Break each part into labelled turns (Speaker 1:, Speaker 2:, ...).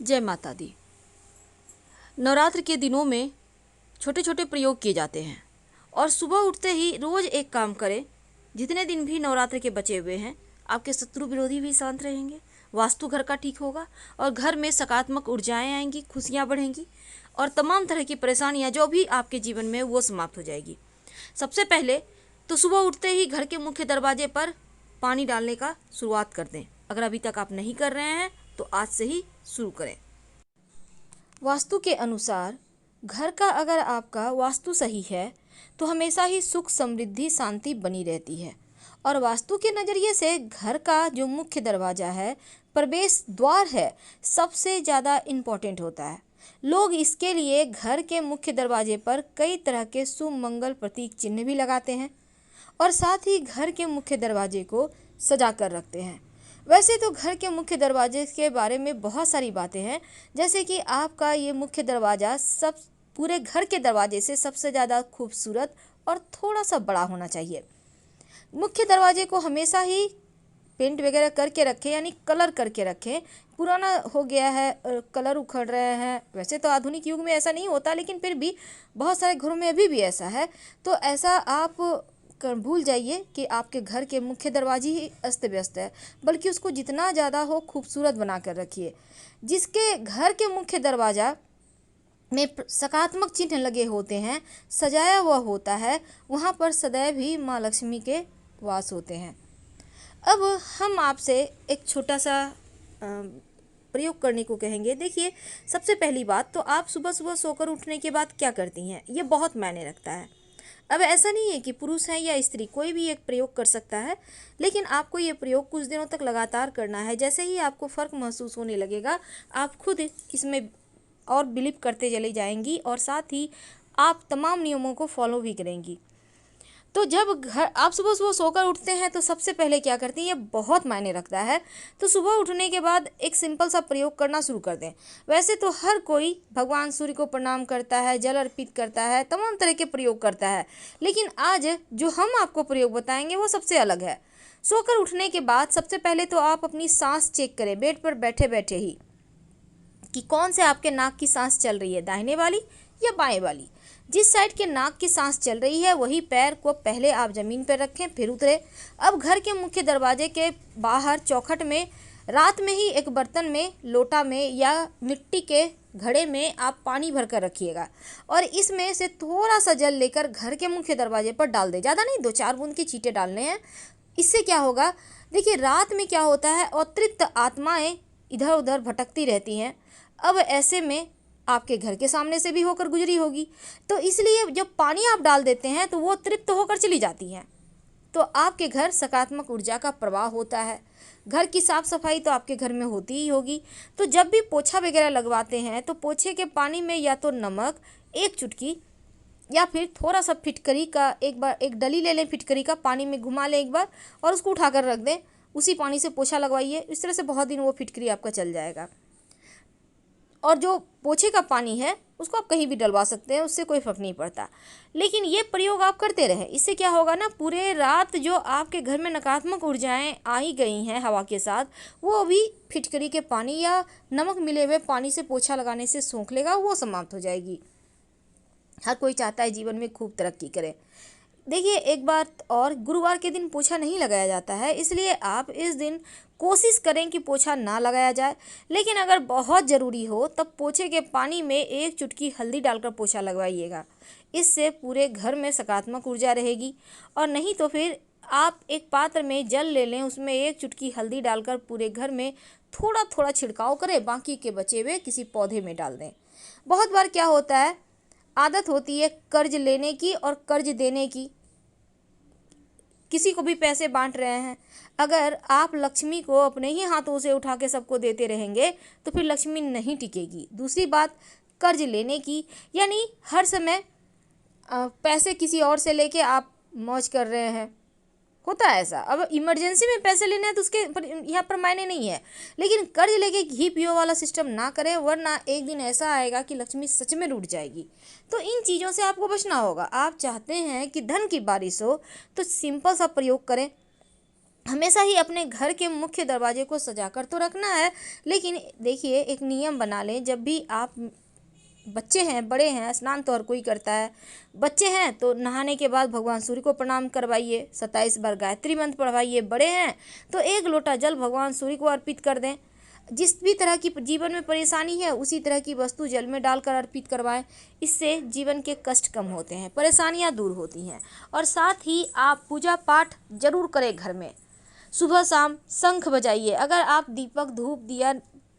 Speaker 1: जय माता दी। नवरात्र के दिनों में छोटे छोटे प्रयोग किए जाते हैं और सुबह उठते ही रोज़ एक काम करें। जितने दिन भी नवरात्र के बचे हुए हैं, आपके शत्रु विरोधी भी शांत रहेंगे, वास्तु घर का ठीक होगा और घर में सकारात्मक ऊर्जाएं आएंगी, खुशियां बढ़ेंगी और तमाम तरह की परेशानियां जो भी आपके जीवन में वो समाप्त हो जाएगी। सबसे पहले तो सुबह उठते ही घर के मुख्य दरवाजे पर पानी डालने का शुरुआत कर दें। अगर अभी तक आप नहीं कर रहे हैं तो आज से ही शुरू करें। वास्तु के अनुसार घर का अगर आपका वास्तु सही है तो हमेशा ही सुख, समृद्धि, शांति बनी रहती है। और वास्तु के नज़रिए से घर का जो मुख्य दरवाज़ा है, प्रवेश द्वार है, सबसे ज़्यादा इम्पोर्टेंट होता है। लोग इसके लिए घर के मुख्य दरवाजे पर कई तरह के शुभ मंगल प्रतीक चिन्ह भी लगाते हैं और साथ ही घर के मुख्य दरवाजे को सजा कर रखते हैं। वैसे तो घर के मुख्य दरवाजे के बारे में बहुत सारी बातें हैं, जैसे कि आपका ये मुख्य दरवाज़ा सब पूरे घर के दरवाजे से सबसे ज़्यादा खूबसूरत और थोड़ा सा बड़ा होना चाहिए। मुख्य दरवाजे को हमेशा ही पेंट वगैरह करके रखें, यानी कलर करके रखें। पुराना हो गया है, कलर उखड़ रहे हैं। वैसे तो आधुनिक युग में ऐसा नहीं होता, लेकिन फिर भी बहुत सारे घरों में अभी भी ऐसा है। तो ऐसा आप भूल जाइए कि आपके घर के मुख्य दरवाजे ही अस्त व्यस्त है, बल्कि उसको जितना ज़्यादा हो खूबसूरत बना कर रखिए। जिसके घर के मुख्य दरवाज़ा में सकारात्मक चिन्ह लगे होते हैं, सजाया हुआ होता है, वहाँ पर सदैव ही माँ लक्ष्मी के वास होते हैं। अब हम आपसे एक छोटा सा प्रयोग करने को कहेंगे। देखिए, सबसे पहली बात तो आप सुबह सुबह सोकर उठने के बाद क्या करती हैं, ये बहुत मायने रखता है। अब ऐसा नहीं है कि पुरुष है या स्त्री, कोई भी एक प्रयोग कर सकता है, लेकिन आपको ये प्रयोग कुछ दिनों तक लगातार करना है। जैसे ही आपको फ़र्क महसूस होने लगेगा, आप खुद इसमें और बिलीव करते चली जाएंगी और साथ ही आप तमाम नियमों को फॉलो भी करेंगी। तो जब घर आप सुबह सुबह सोकर उठते हैं तो सबसे पहले क्या करती हैं, ये बहुत मायने रखता है। तो सुबह उठने के बाद एक सिंपल सा प्रयोग करना शुरू कर दें। वैसे तो हर कोई भगवान सूर्य को प्रणाम करता है, जल अर्पित करता है, तमाम तरह के प्रयोग करता है, लेकिन आज जो हम आपको प्रयोग बताएंगे वो सबसे अलग है। सोकर उठने के बाद सबसे पहले तो आप अपनी सांस चेक करें, बेड पर बैठे बैठे ही, कि कौन से आपके नाक की सांस चल रही है, दाहिने वाली या बाएं वाली। जिस साइड के नाक की सांस चल रही है वही पैर को पहले आप ज़मीन पर रखें, फिर उतरे। अब घर के मुख्य दरवाजे के बाहर चौखट में रात में ही एक बर्तन में, लोटा में या मिट्टी के घड़े में आप पानी भर कर रखिएगा और इसमें से थोड़ा सा जल लेकर घर के मुख्य दरवाजे पर डाल दें। ज़्यादा नहीं, 2-4 बूंद के छींटे डालने हैं। इससे क्या होगा, देखिए रात में क्या होता है, अतृप्त आत्माएं इधर उधर भटकती रहती हैं। अब ऐसे में आपके घर के सामने से भी होकर गुजरी होगी, तो इसलिए जब पानी आप डाल देते हैं तो वो तृप्त होकर चली जाती हैं, तो आपके घर सकारात्मक ऊर्जा का प्रवाह होता है। घर की साफ़ सफाई तो आपके घर में होती ही होगी। तो जब भी पोछा वगैरह लगवाते हैं तो पोछे के पानी में या तो नमक 1 चुटकी या फिर थोड़ा सा फिटकरी का, एक डली ले लें, फिटकरी का पानी में घुमा लें एक बार और उसको उठाकर रख दें। उसी पानी से पोछा लगवाइए। इस तरह से बहुत दिन वो फिटकरी आपका चल जाएगा। और जो पोछे का पानी है उसको आप कहीं भी डलवा सकते हैं, उससे कोई फ़र्क नहीं पड़ता। लेकिन ये प्रयोग आप करते रहें। इससे क्या होगा ना, पूरे रात जो आपके घर में नकारात्मक ऊर्जाएं आई गई हैं हवा के साथ, वो भी फिटकरी के पानी या नमक मिले हुए पानी से पोछा लगाने से सोख लेगा, वो समाप्त हो जाएगी। हर कोई चाहता है जीवन में खूब तरक्की करे। देखिए, एक बात और, गुरुवार के दिन पोछा नहीं लगाया जाता है, इसलिए आप इस दिन कोशिश करें कि पोछा ना लगाया जाए। लेकिन अगर बहुत ज़रूरी हो तब पोछे के पानी में 1 चुटकी हल्दी डालकर पोछा लगवाइएगा। इससे पूरे घर में सकारात्मक ऊर्जा रहेगी। और नहीं तो फिर आप एक पात्र में जल ले लें, उसमें 1 चुटकी हल्दी डालकर पूरे घर में थोड़ा थोड़ा छिड़काव करें, बाकी के बचे हुए किसी पौधे में डाल दें। बहुत बार क्या होता है, आदत होती है कर्ज लेने की और कर्ज देने की, किसी को भी पैसे बांट रहे हैं। अगर आप लक्ष्मी को अपने ही हाथों से उठा के सबको देते रहेंगे तो फिर लक्ष्मी नहीं टिकेगी। दूसरी बात, कर्ज लेने की, यानी हर समय पैसे किसी और से लेके आप मौज कर रहे हैं, होता है ऐसा। अब इमरजेंसी में पैसे लेने हैं तो उसके यहाँ पर मायने नहीं है, लेकिन कर्ज लेके घी पियो वाला सिस्टम ना करें, वरना एक दिन ऐसा आएगा कि लक्ष्मी सच में लूट जाएगी। तो इन चीज़ों से आपको बचना होगा। आप चाहते हैं कि धन की बारिश हो तो सिंपल सा प्रयोग करें। हमेशा ही अपने घर के मुख्य दरवाजे को सजाकर तो रखना है, लेकिन देखिए एक नियम बना लें। जब भी आप बच्चे हैं, बड़े हैं, स्नान तो हर कोई करता है। बच्चे हैं तो नहाने के बाद भगवान सूर्य को प्रणाम करवाइए, 27 बार गायत्री मंत्र पढ़वाइए। बड़े हैं तो 1 लोटा जल भगवान सूर्य को अर्पित कर दें। जिस भी तरह की जीवन में परेशानी है उसी तरह की वस्तु जल में डालकर अर्पित करवाएं। इससे जीवन के कष्ट कम होते हैं, परेशानियां दूर होती हैं। और साथ ही आप पूजा पाठ जरूर करें घर में। सुबह शाम शंख बजाइए। अगर आप दीपक, धूप, दिया,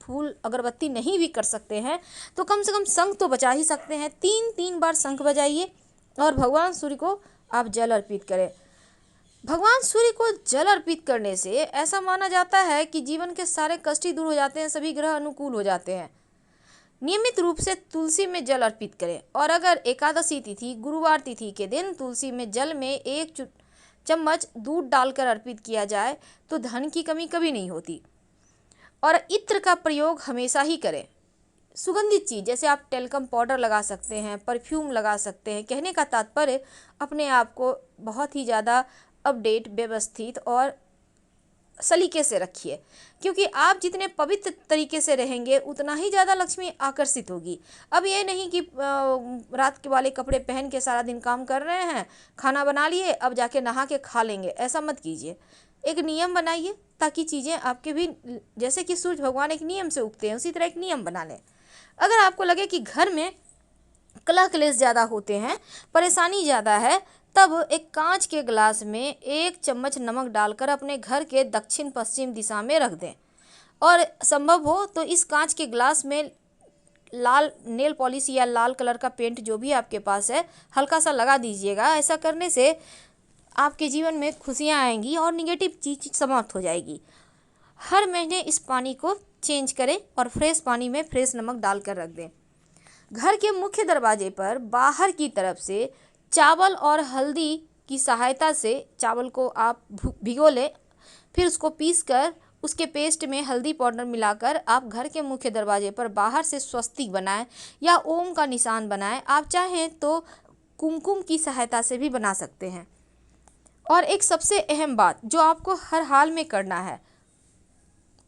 Speaker 1: फूल, अगरबत्ती नहीं भी कर सकते हैं तो कम से कम शंख तो बजा ही सकते हैं। 3 बार शंख बजाइए और भगवान सूर्य को आप जल अर्पित करें। भगवान सूर्य को जल अर्पित करने से ऐसा माना जाता है कि जीवन के सारे कष्ट ही दूर हो जाते हैं, सभी ग्रह अनुकूल हो जाते हैं। नियमित रूप से तुलसी में जल अर्पित करें। और अगर एकादशी तिथि, गुरुवार तिथि के दिन तुलसी में जल में 1 चम्मच दूध डालकर अर्पित किया जाए तो धन की कमी कभी नहीं होती। और इत्र का प्रयोग हमेशा ही करें। सुगंधित चीज़ जैसे आप टेल्कम पाउडर लगा सकते हैं, परफ्यूम लगा सकते हैं। कहने का तात्पर्य अपने आप को बहुत ही ज़्यादा अपडेट, व्यवस्थित और सलीके से रखिए, क्योंकि आप जितने पवित्र तरीके से रहेंगे उतना ही ज़्यादा लक्ष्मी आकर्षित होगी। अब ये नहीं कि रात के वाले कपड़े पहन के सारा दिन काम कर रहे हैं, खाना बना लिए, अब जाके नहा के खा लेंगे, ऐसा मत कीजिए। एक नियम बनाइए ताकि चीज़ें आपके भी, जैसे कि सूर्य भगवान एक नियम से उगते हैं उसी तरह एक नियम बना लें। अगर आपको लगे कि घर में कलह क्लेश ज़्यादा होते हैं, परेशानी ज़्यादा है, तब एक कांच के गिलास में 1 चम्मच नमक डालकर अपने घर के दक्षिण पश्चिम दिशा में रख दें। और संभव हो तो इस कांच के गिलास में लाल नेल पॉलिश या लाल कलर का पेंट जो भी आपके पास है हल्का सा लगा दीजिएगा। ऐसा करने से आपके जीवन में खुशियाँ आएंगी और निगेटिव चीज़ समाप्त हो जाएगी। हर महीने इस पानी को चेंज करें और फ्रेश पानी में फ्रेश नमक डालकर रख दें। घर के मुख्य दरवाजे पर बाहर की तरफ से चावल और हल्दी की सहायता से चावल को आप भिगो लें, फिर उसको पीसकर उसके पेस्ट में हल्दी पाउडर मिलाकर आप घर के मुख्य दरवाजे पर बाहर से स्वस्तिक बनाएं या ओम का निशान बनाएं। आप चाहें तो कुमकुम की सहायता से भी बना सकते हैं। और एक सबसे अहम बात जो आपको हर हाल में करना है,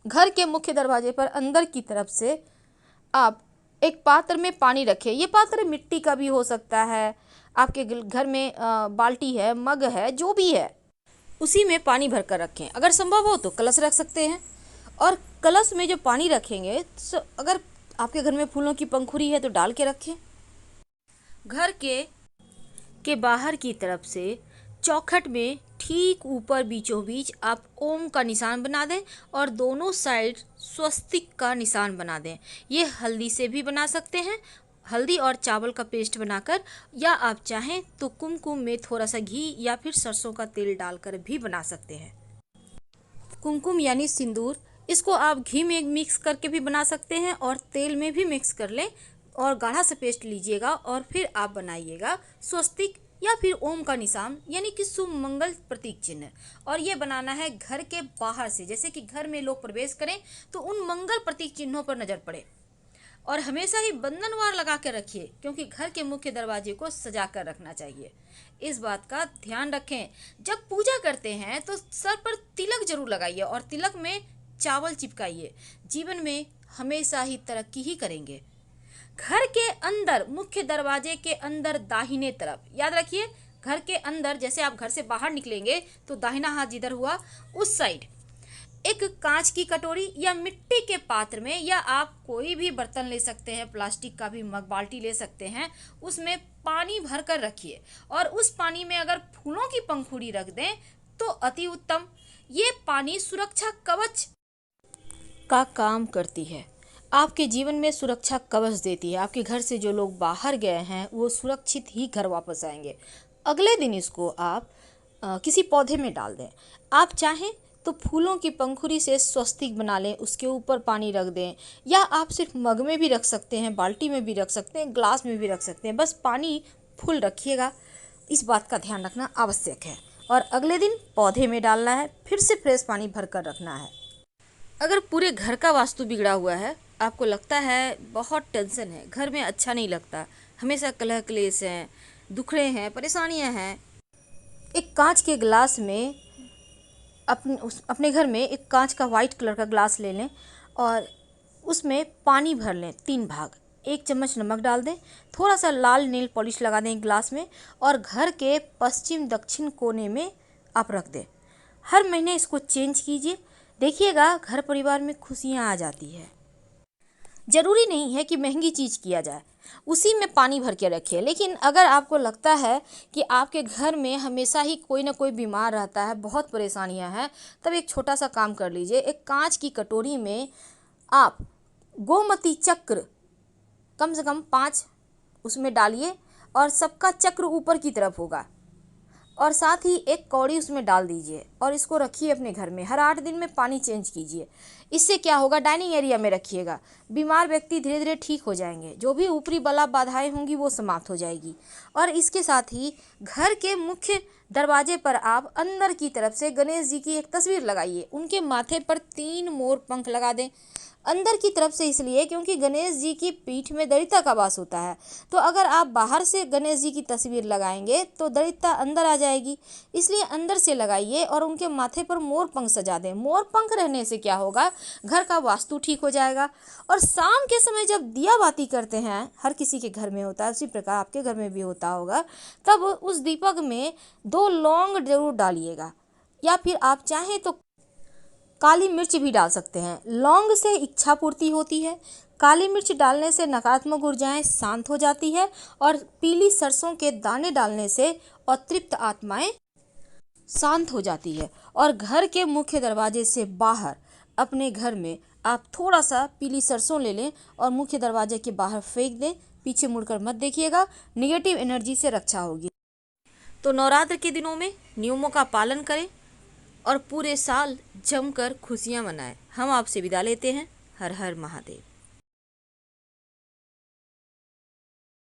Speaker 1: घर के मुख्य दरवाजे पर अंदर की तरफ से आप एक पात्र में पानी रखें। ये पात्र मिट्टी का भी हो सकता है, आपके घर में बाल्टी है, मग है, जो भी है उसी में पानी भर कर रखें। अगर संभव हो तो कलश रख सकते हैं। और कलश में जो पानी रखेंगे तो अगर आपके घर में फूलों की पंखुड़ी है तो डाल के रखें। घर के बाहर की तरफ से चौखट में ठीक ऊपर बीचों बीच आप ओम का निशान बना दें और दोनों साइड स्वस्तिक का निशान बना दें। ये हल्दी से भी बना सकते हैं, हल्दी और चावल का पेस्ट बनाकर, या आप चाहें तो कुमकुम में थोड़ा सा घी या फिर सरसों का तेल डालकर भी बना सकते हैं। कुमकुम यानी सिंदूर, इसको आप घी में मिक्स करके भी बना सकते हैं और तेल में भी मिक्स कर लें और गाढ़ा सा पेस्ट लीजिएगा और फिर आप बनाइएगा स्वस्तिक या फिर ओम का निशान यानी कि शुभ मंगल प्रतीक चिन्ह। और ये बनाना है घर के बाहर से, जैसे कि घर में लोग प्रवेश करें तो उन मंगल प्रतीक चिन्हों पर नजर पड़े। और हमेशा ही बंधनवार लगा कर रखिए, क्योंकि घर के मुख्य दरवाजे को सजा कर रखना चाहिए। इस बात का ध्यान रखें। जब पूजा करते हैं तो सर पर तिलक जरूर लगाइए और तिलक में चावल चिपकाइए। जीवन में हमेशा ही तरक्की ही करेंगे। घर के अंदर, मुख्य दरवाजे के अंदर दाहिने तरफ, याद रखिए घर के अंदर, जैसे आप घर से बाहर निकलेंगे तो दाहिना हाथ जिधर हुआ उस साइड एक कांच की कटोरी या मिट्टी के पात्र में, या आप कोई भी बर्तन ले सकते हैं, प्लास्टिक का भी मग, बाल्टी ले सकते हैं, उसमें पानी भर कर रखिए और उस पानी में अगर फूलों की पंखुड़ी रख दें तो अति उत्तम। ये पानी सुरक्षा कवच का काम करती है, आपके जीवन में सुरक्षा कवच देती है। आपके घर से जो लोग बाहर गए हैं वो सुरक्षित ही घर वापस आएंगे। अगले दिन इसको आप किसी पौधे में डाल दें। आप चाहें तो फूलों की पंखुड़ी से स्वस्तिक बना लें, उसके ऊपर पानी रख दें, या आप सिर्फ मग में भी रख सकते हैं, बाल्टी में भी रख सकते हैं, ग्लास में भी रख सकते हैं। बस पानी फुल रखिएगा, इस बात का ध्यान रखना आवश्यक है। और अगले दिन पौधे में डालना है, फिर से फ्रेश पानी भर कर रखना है। अगर पूरे घर का वास्तु बिगड़ा हुआ है, आपको लगता है बहुत टेंशन है, घर में अच्छा नहीं लगता, हमेशा कलह क्लेश हैं, दुखड़े हैं, परेशानियां हैं, एक कांच के गिलास में अपने घर में एक कांच का वाइट कलर का ग्लास ले लें और उसमें पानी भर लें 3 भाग। 1 चम्मच नमक डाल दें, थोड़ा सा लाल नेल पॉलिश लगा दें ग्लास में और घर के पश्चिम दक्षिण कोने में आप रख दें। हर महीने इसको चेंज कीजिए, देखिएगा घर परिवार में खुशियाँ आ जाती है। ज़रूरी नहीं है कि महंगी चीज़ किया जाए, उसी में पानी भर के रखिए। लेकिन अगर आपको लगता है कि आपके घर में हमेशा ही कोई ना कोई बीमार रहता है, बहुत परेशानियां हैं, तब एक छोटा सा काम कर लीजिए। एक कांच की कटोरी में आप गोमती चक्र कम से कम 5 उसमें डालिए और सबका चक्र ऊपर की तरफ होगा और साथ ही एक कौड़ी उसमें डाल दीजिए और इसको रखिए अपने घर में। हर 8 दिन में पानी चेंज कीजिए। इससे क्या होगा, डाइनिंग एरिया में रखिएगा। बीमार व्यक्ति धीरे धीरे ठीक हो जाएंगे, जो भी ऊपरी बला बाधाएं होंगी वो समाप्त हो जाएगी। और इसके साथ ही घर के मुख्य दरवाजे पर आप अंदर की तरफ से गणेश जी की एक तस्वीर लगाइए। उनके माथे पर 3 मोर पंख लगा दें अंदर की तरफ से, इसलिए क्योंकि गणेश जी की पीठ में दरिद्रता का वास होता है। तो अगर आप बाहर से गणेश जी की तस्वीर लगाएंगे तो दरिद्रता अंदर आ जाएगी, इसलिए अंदर से लगाइए और उनके माथे पर मोर पंख सजा दें। मोर पंख रहने से क्या होगा, घर का वास्तु ठीक हो जाएगा। और शाम के समय जब दिया बाती करते हैं, हर किसी के घर में होता है, उसी प्रकार आपके घर में भी होता होगा, तब उस दीपक में 2 लौंग जरूर डालिएगा, या फिर आप चाहें तो काली मिर्च भी डाल सकते हैं। लौंग से इच्छा पूर्ति होती है, काली मिर्च डालने से नकारात्मक ऊर्जाएं शांत हो जाती है और पीली सरसों के दाने डालने से अतृप्त आत्माएं शांत हो जाती है। और घर के मुख्य दरवाजे से बाहर अपने घर में आप थोड़ा सा पीली सरसों ले लें और मुख्य दरवाजे के बाहर फेंक दें। पीछे मुड़कर मत देखिएगा, निगेटिव एनर्जी से रक्षा होगी। तो नवरात्र के दिनों में नियमों का पालन करें और पूरे साल जमकर खुशियां मनाएं। हम आपसे विदा लेते हैं। हर हर महादेव।